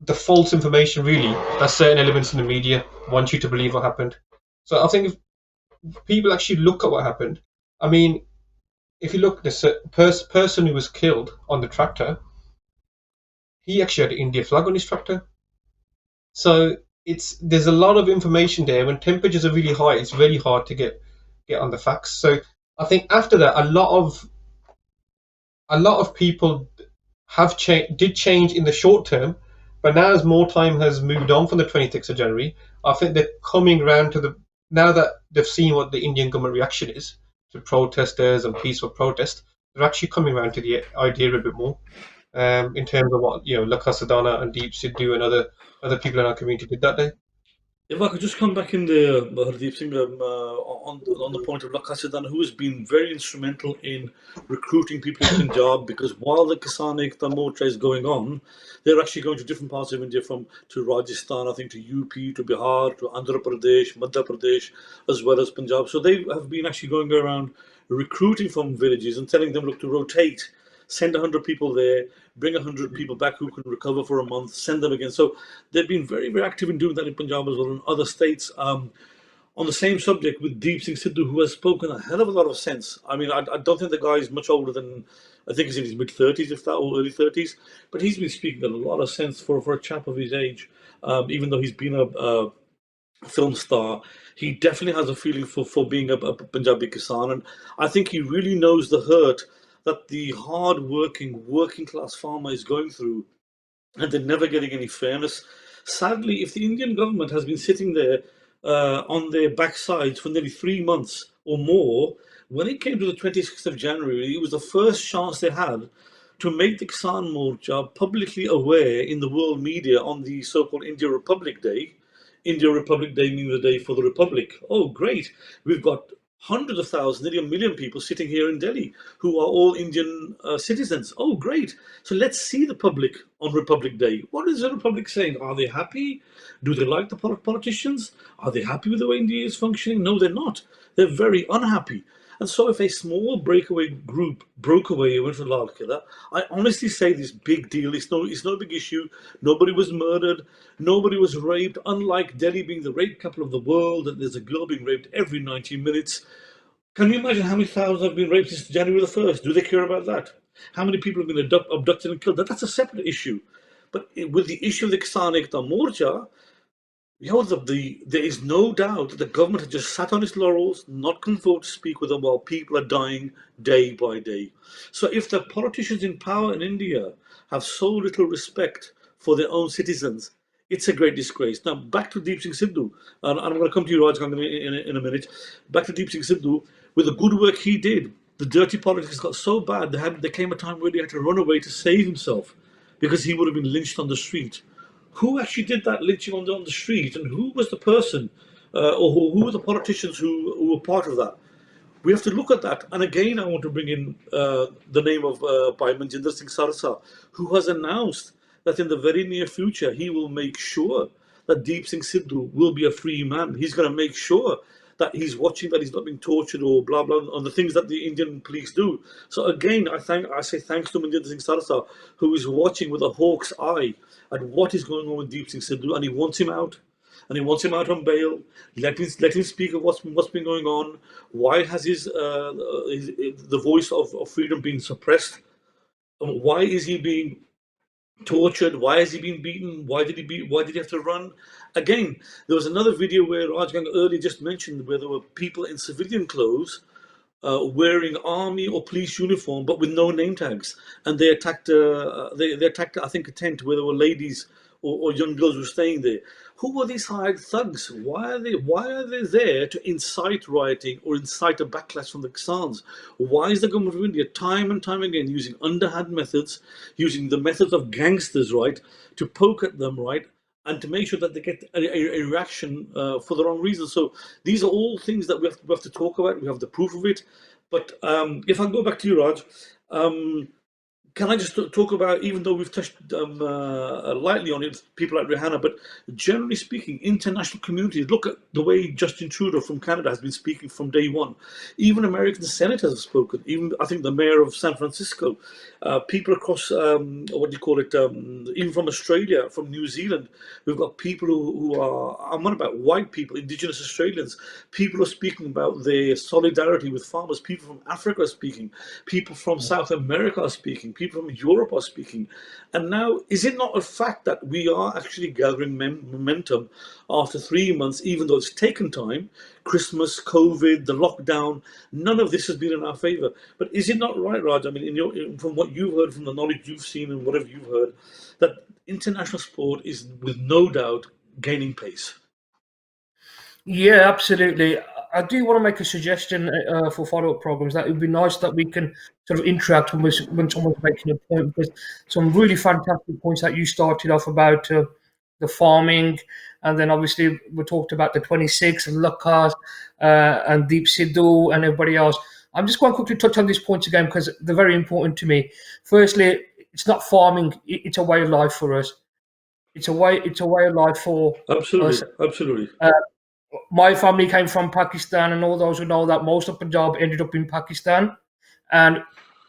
B: the false information really that certain elements in the media want you to believe what happened. So I think if people actually look at what happened, I mean, if you look at the person who was killed on the tractor, he actually had the India flag on his tractor. So there's a lot of information there. When temperatures are really high, it's very hard to get on the facts. So I think after that, a lot of people did change in the short term, but now as more time has moved on from the 26th of January, I think they're coming around to now that they've seen what the Indian government reaction is to protesters and peaceful protest, they're actually coming around to the idea a bit more, in terms of what Sadhana and Deep Sidhu and other people in our community did that day.
A: If I could just come back in there, Hardeep Singh, on the point of Lakha Siddhana, who has been very instrumental in recruiting people in Punjab, because while the Kisan Ekta Morcha is going on, they're actually going to different parts of India, to Rajasthan, I think, to UP, to Bihar, to Andhra Pradesh, Madhya Pradesh, as well as Punjab. So they have been actually going around recruiting from villages and telling them, look, to rotate. Send 100 people there, bring 100 people back who can recover for a month, send them again. So they've been very, very active in doing that in Punjab as well, and other states. On the same subject with Deep Singh Sidhu, who has spoken a hell of a lot of sense. I mean, I don't think the guy is much older than, I think he's in his mid-30s, if that, or early 30s. But he's been speaking a lot of sense for a chap of his age, even though he's been a film star. He definitely has a feeling for being a Punjabi Kisan, and I think he really knows the hurt that the hard-working, working-class farmer is going through, and they're never getting any fairness. Sadly, if the Indian government has been sitting there on their backsides for nearly 3 months or more, when it came to the 26th of January, it was the first chance they had to make the Kisan Morcha publicly aware in the world media on the so-called India Republic Day. India Republic Day meaning the day for the Republic. Oh, great. We've got hundreds of thousands, nearly 1 million people sitting here in Delhi who are all Indian citizens. Oh, great. So let's see the public on Republic Day. What is the Republic saying? Are they happy? Do they like the politicians? Are they happy with the way India is functioning? No, they're not. They're very unhappy. And so if a small breakaway group broke away and went to Lal Killa, I honestly say this big deal. It's no big issue. Nobody was murdered. Nobody was raped. Unlike Delhi being the rape capital of the world, and there's a girl being raped every 90 minutes. Can you imagine how many thousands have been raped since January the 1st? Do they care about that? How many people have been abducted and killed? That's a separate issue. But with the issue of the Kisan Ekta Morcha, there is no doubt that the government has just sat on its laurels, not come forward to speak with them while people are dying day by day. So if the politicians in power in India have so little respect for their own citizens, it's a great disgrace. Now back to Deep Singh Sidhu, and I'm going to come to you, Raj, in a minute. Back to Deep Singh Sidhu, with the good work he did, the dirty politics got so bad. There came a time where he had to run away to save himself because he would have been lynched on the street. Who actually did that lynching on the street, and who was the person, or who were the politicians who were part of that? We have to look at that. And again, I want to bring in the name of Bhai Manjinder Singh Sarsa, who has announced that in the very near future he will make sure that Deep Singh Sidhu will be a free man. He's going to make sure that he's watching, that he's not being tortured or blah blah on the things that the Indian police do. So again, I say thanks to Manjinder Singh Sarsa, who is watching with a hawk's eye at what is going on with Deep Singh Sidhu, and he wants him out. And he wants him out on bail. Let him speak of what's been going on. Why has the voice of freedom been suppressed? Why is he being tortured? Why has he been beaten? Why did he have to run? Again, there was another video where Rajgang earlier just mentioned where there were people in civilian clothes wearing army or police uniform but with no name tags, and they attacked. They attacked, I think, a tent where there were ladies or young girls who were staying there. Who were these hired thugs? Why are they there to incite rioting or incite a backlash from the Kisans? Why is the government of India time and time again using underhand methods, using the methods of gangsters, right, to poke at them, right, and to make sure that they get a reaction for the wrong reasons? So these are all things that we have to talk about. We have the proof of it. But if I go back to you, Raj, can I just talk about, even though we've touched lightly on it, people like Rihanna, but generally speaking, international communities, look at the way Justin Trudeau from Canada has been speaking from day one. Even American senators have spoken, even I think the mayor of San Francisco, people across, what do you call it, even from Australia, from New Zealand. We've got people who are, I'm on about white people, Indigenous Australians. People are speaking about their solidarity with farmers. People from Africa are speaking. People from South America are speaking. People from Europe are speaking. And now, is it not a fact that we are actually gathering momentum after 3 months, even though it's taken time? Christmas, COVID, the lockdown, none of this has been in our favor. But is it not right, Raj? I mean, from what you've heard, from the knowledge you've seen and whatever you've heard, that international sport is with no doubt gaining pace?
C: Yeah, absolutely. I do want to make a suggestion for follow-up programs. That it would be nice that we can sort of interact when someone's making a point, because some really fantastic points that you started off about the farming, and then obviously we talked about the 26 and Lakas and Deep Sidhu and everybody else. I'm just going to quickly touch on these points again because they're very important to me. Firstly, it's not farming; it's a way of life for us. It's a way of life for us.
A: Absolutely, absolutely.
C: My family came from Pakistan, and all those who know that most of Punjab ended up in Pakistan, and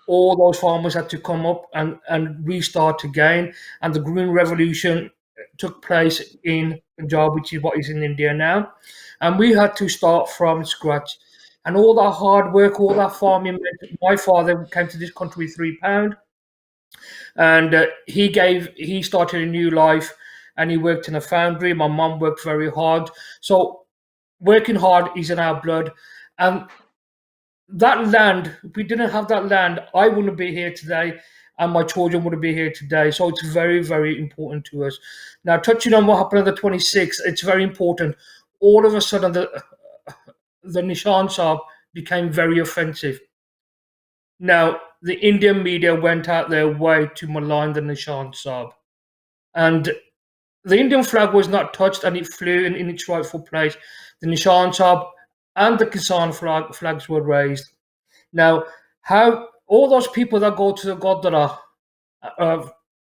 C: all those farmers had to come up and restart again. And the Green Revolution took place in Punjab, which is what is in India now, and we had to start from scratch. And all that hard work, all that farming. My father came to this country with £3, and he started a new life, and he worked in a foundry. My mum worked very hard, so working hard is in our blood. And that land, if we didn't have that land, I wouldn't be here today and my children wouldn't be here today. So it's very, very important to us. Now, touching on what happened on the 26th, it's very important. All of a sudden, the Nishan Saab became very offensive. Now, the Indian media went out their way to malign the Nishan Saab. And the Indian flag was not touched and it flew in its rightful place. The Nishan Saab and the Kisan flags were raised. Now, how all those people that go to the Gurdwara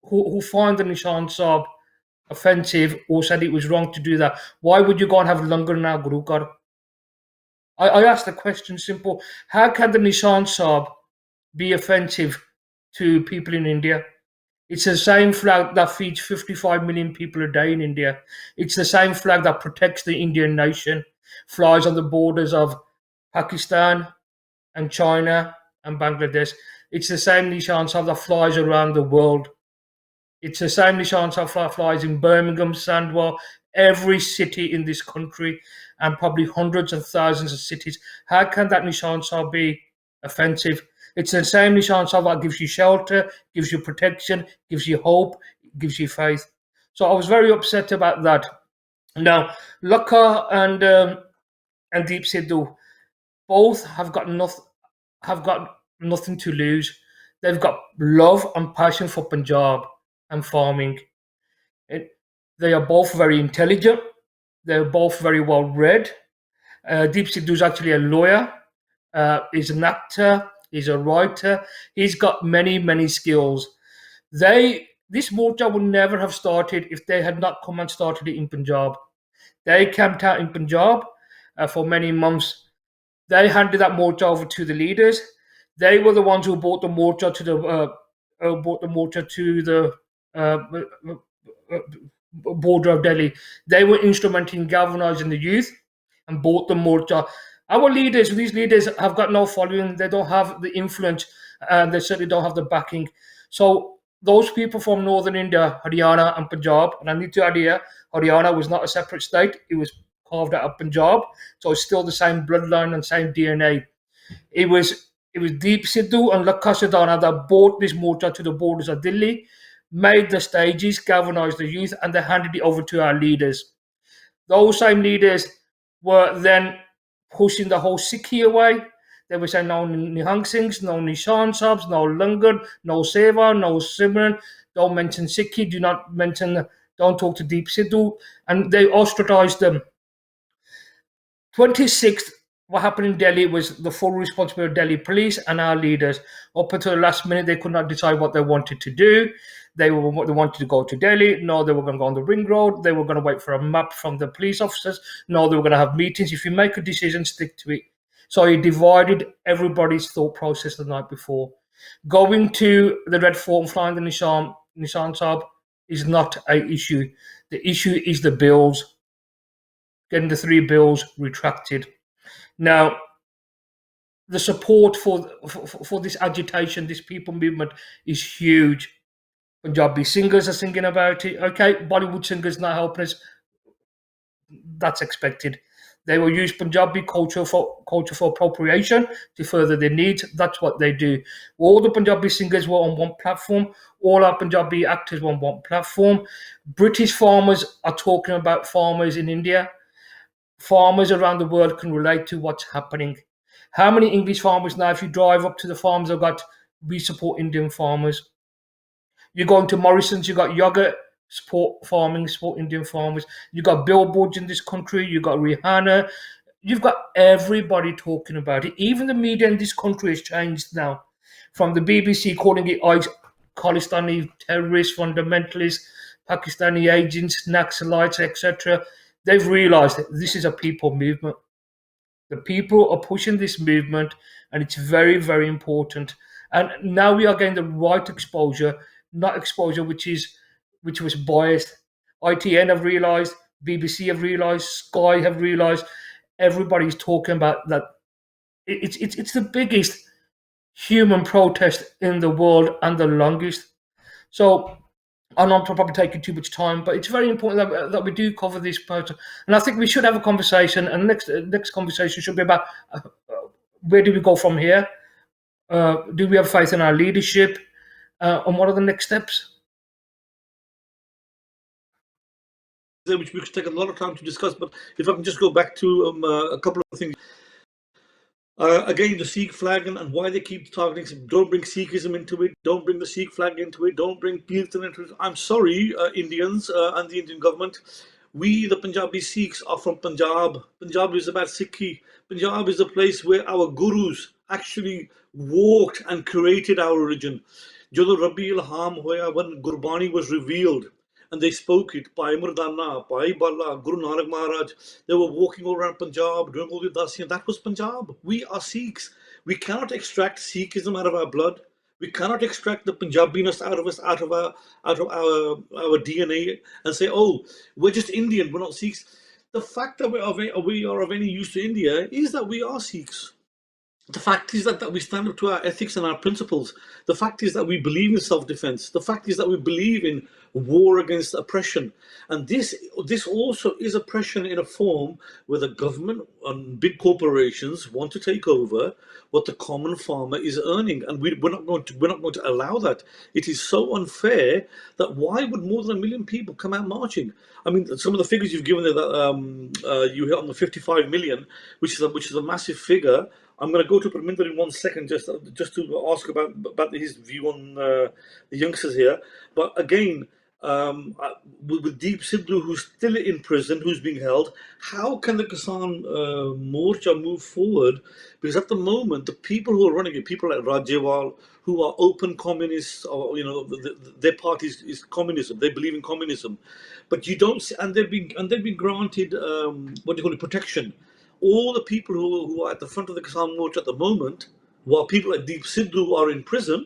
C: who find the Nishan Saab offensive or said it was wrong to do that, why would you go and have Langar now, Guru Gar? I asked the question simple: how can the Nishan Saab be offensive to people in India? It's the same flag that feeds 55 million people a day in India. It's the same flag that protects the Indian nation, flies on the borders of Pakistan and China and Bangladesh. It's the same Nishan Saab that flies around the world. It's the same Nishan Saab that flies in Birmingham, Sandwell, every city in this country and probably hundreds and thousands of cities. How can that Nishan Sahib be offensive? It's the same Nishan Sahib that gives you shelter, gives you protection, gives you hope, gives you faith. So I was very upset about that. Now, Lakha and Deep Sidhu both have got nothing to lose. They've got love and passion for Punjab and farming. It, they are both very intelligent. They're both very well read. Deep Sidhu is actually a lawyer. He's an actor. He's a writer. He's got many skills. This mortar would never have started if they had not come and started it in Punjab. They camped out in Punjab for many months. They handed that mortar over to the leaders. They were the ones who brought the mortar to the border of Delhi. They were instrumental in galvanizing the youth and bought the mortar. Our leaders, these leaders have got no following. They don't have the influence, and they certainly don't have the backing. So those people from northern India, Haryana and Punjab, and I need to add here, Haryana was not a separate state. It was carved out of Punjab. So it's still the same bloodline and same DNA. It was Deep Sidhu and Lakha Sidhana that brought this mortar to the borders of Delhi, made the stages, galvanized the youth, and they handed it over to our leaders. Those same leaders were then pushing the whole Sikhi away. They were saying no Nihang Singhs, no Nishan Sabs, no Langar, no Seva, no Simran. Don't mention Sikhi. Don't talk to Deep Sidhu. And they ostracized them. 26th, what happened in Delhi was the full responsibility of Delhi police and our leaders. Up until the last minute, they could not decide what they wanted to do. They wanted to go to Delhi. No, they were going to go on the ring road. They were going to wait for a map from the police officers. No, they were going to have meetings. If you make a decision, stick to it. So he divided everybody's thought process the night before. Going to the Red Fort and flying the Nishan Sahib is not an issue. The issue is the bills. Getting the 3 bills retracted. Now, the support for this agitation, this people movement, is huge. Punjabi singers are singing about it. Okay, Bollywood singers not helping us. That's expected. They will use Punjabi culture for appropriation to further their needs. That's what they do. All the Punjabi singers were on one platform. All our Punjabi actors were on one platform. British farmers are talking about farmers in India. Farmers around the world can relate to what's happening. How many English farmers now, if you drive up to the farms, have got, we support Indian farmers. You go into Morrison's, you got yogurt, support farming, support Indian farmers. You got billboards in this country. You got Rihanna. You've got everybody talking about it. Even the media in this country has changed now, from the BBC calling it Khalistani terrorists, fundamentalists, Pakistani agents, Naxalites, etc. They've realized that this is a people movement. The people are pushing this movement, and it's very important. And now we are getting the right exposure, not exposure which was biased. ITN have realised, BBC have realised, Sky have realised. Everybody's talking about that. It's the biggest human protest in the world and the longest. So I'm not probably taking too much time, but it's very important that we do cover this part. And I think we should have a conversation. And next conversation should be about where do we go from here? Do we have faith in our leadership? And what are the next steps?
A: Which we could take a lot of time to discuss, but if I can just go back to a couple of things. Again, the Sikh flag and why they keep targeting. Don't bring Sikhism into it. Don't bring the Sikh flag into it. Don't bring Kirtan into it. I'm sorry, Indians and the Indian government. We, the Punjabi Sikhs, are from Punjab. Punjab is about Sikhi. Punjab is the place where our gurus actually walked and created our religion. Jadon Rabbi Ilham hoya, when Gurbani was revealed, and they spoke it, Bhai Mardana, Bhai Bala, Guru Nanak Maharaj, they were walking all around Punjab, doing all the Dasiyan. That was Punjab. We are Sikhs. We cannot extract Sikhism out of our blood. We cannot extract the Punjabiness out of us, out of our DNA, and say, oh, we're just Indian, we're not Sikhs. The fact that we are of any use to India is that we are Sikhs. The fact is that we stand up to our ethics and our principles. The fact is that we believe in self-defense. The fact is that we believe in war against oppression. And this also is oppression in a form where the government and big corporations want to take over what the common farmer is earning, and we're not going to allow that. It is so unfair that why would more than 1 million people come out marching? I mean, some of the figures you've given there that you hit on the 55 million, which is a massive figure. I'm going to go to Parminder in 1 second, just to ask about his view on the youngsters here. But again, with Deep Sidhu, who's still in prison, who's being held, how can the Kisan Morcha move forward? Because at the moment, the people who are running it, people like Rajewal, who are open communists, or their party is communism. They believe in communism, but you don't see, and they've been granted what do you call it, protection. All the people who are at the front of the Kisan Morcha at the moment, while people like Deep Sidhu are in prison,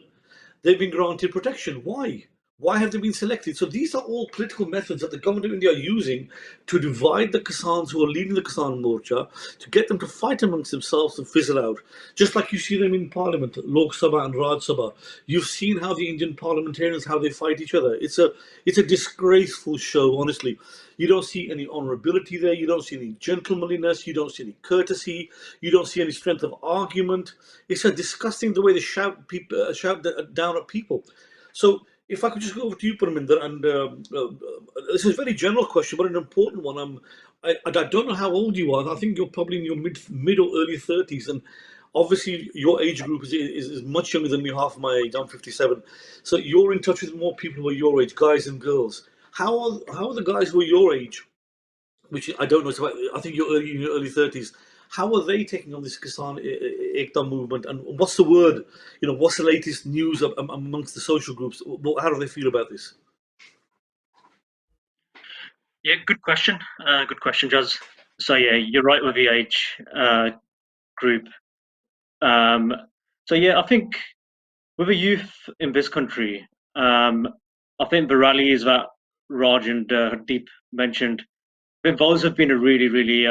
A: they've been granted protection. Why? Why have they been selected? So these are all political methods that the government of India are using to divide the Kisans who are leading the Kisan Morcha, to get them to fight amongst themselves and fizzle out. Just like you see them in Parliament, Lok Sabha and Raj Sabha. You've seen how the Indian parliamentarians, how they fight each other. It's a disgraceful show, honestly. You don't see any honorability there. You don't see any gentlemanliness. You don't see any courtesy. You don't see any strength of argument. It's a disgusting the way they shout down at people. So if I could just go over to you, Parminder, and this is a very general question, but an important one. I don't know how old you are. I think you're probably in your mid or early 30s, and obviously your age group is much younger than me, half my age. I'm 57, so you're in touch with more people who are your age, guys and girls. How are the guys who are your age, which I don't know, it's about, I think you're in your early 30s. How are they taking on this Kisan Ekta movement, and what's the word? What's the latest news amongst the social groups? How do they feel about this?
D: Yeah, good question. Good question, Jazz. So yeah, you're right with the age group. So yeah, I think with the youth in this country, I think the rallies that Raj and Deep mentioned, I think those have been a really, really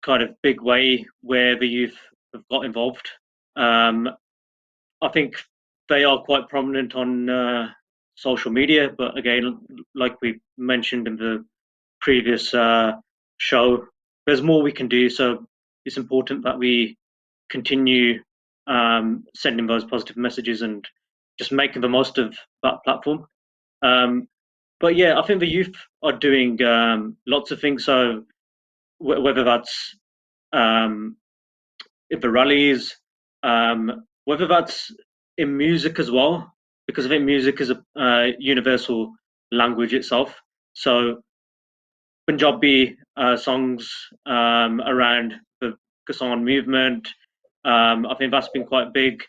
D: kind of big way where the youth have got involved. I think they are quite prominent on social media, but again, like we mentioned in the previous show, there's more we can do. So it's important that we continue sending those positive messages and just making the most of that platform. But yeah, I think the youth are doing lots of things. So whether that's in the rallies, whether that's in music as well, because I think music is a universal language itself. So Punjabi songs around the Kisan movement, I think that's been quite big.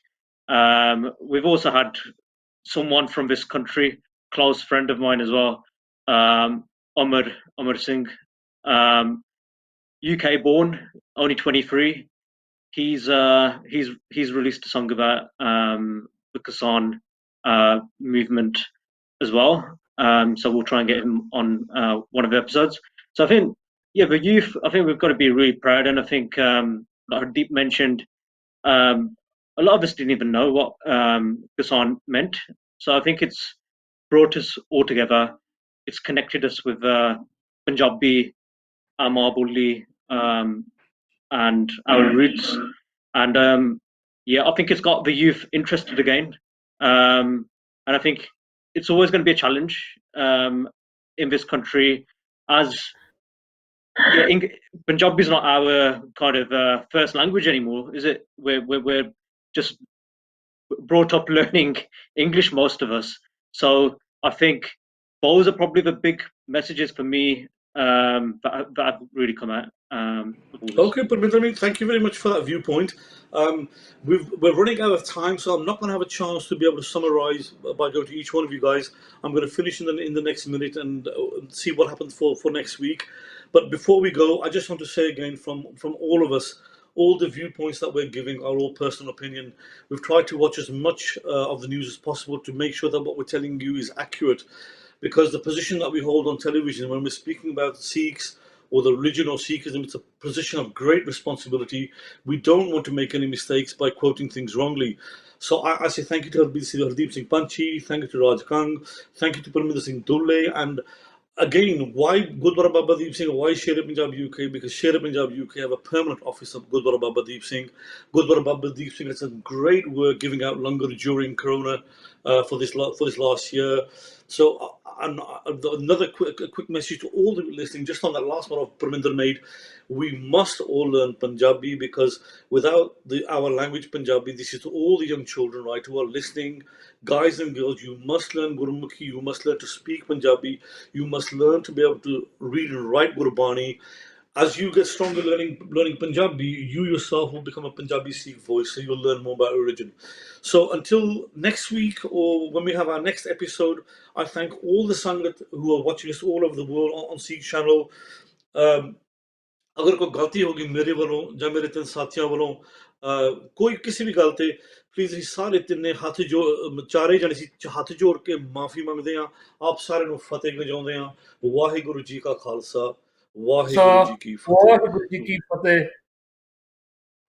D: We've also had someone from this country, close friend of mine as well, Amar Singh, UK born, only 23. He's released a song about the Kisan movement as well. So we'll try and get him on one of the episodes. So I think, yeah, the youth, I think we've got to be really proud. And I think, like Deep mentioned, a lot of us didn't even know what Kisan meant. So I think it's brought us all together. It's connected us with Punjabi, Amar and our roots. And yeah, I think it's got the youth interested again. And I think it's always going to be a challenge in this country, as yeah, Punjabi is not our kind of first language anymore, is it? We're just brought up learning English, most of us. So I think those are probably the big messages for me that have really come out of all this.
A: Okay, Parminder, thank you very much for that viewpoint. We're running out of time, so I'm not going to have a chance to be able to summarize by going to each one of you guys. I'm going to finish in the next minute and see what happens for next week. But before we go, I just want to say again, from all of us, all the viewpoints that we're giving are all personal opinion. We've tried to watch as much of the news as possible to make sure that what we're telling you is accurate, because the position that we hold on television when we're speaking about Sikhs or the religion or Sikhism. It's a position of great responsibility. We don't want to make any mistakes by quoting things wrongly. So I say thank you to Hardeep Singh Panchi, thank you to Raj Kang, thank you to Parminder Singh Dulle, and again, why Gurdwara Baba Deep Singh? Why Sher Punjab UK? Because Sher Punjab UK have a permanent office of Gurdwara Baba Deep Singh. Gurdwara Baba Deep Singh has some great work giving out langar during Corona for this last year. So another quick message to all the listening, just on that last one of Parminder made, we must all learn Punjabi, because without our language Punjabi, this is to all the young children, right, who are listening, guys and girls, you must learn Gurmukhi, you must learn to speak Punjabi, you must learn to be able to read and write Gurbani. As you get stronger learning Punjabi, you yourself will become a Punjabi Sikh voice, so you'll learn more about origin. So until next week, or when we have our next episode, I thank all the Sangat who are watching us all over the world on SIKH channel. अगर कोई गलती होगी मेरे वालों या मेरे तीन साथियों वालों, कोई किसी भी गल ते प्लीज सारे तिन्ने हाथ जो चारे जने सी हाथ जोड़ के माफी मंगदे हैं, आप सारे नु फतेह गजाउंदे हैं। वाहिगुरु जी का खालसा, वाहिगुरु जी की फतेह।
C: वाहिगुरु जी की फतेह।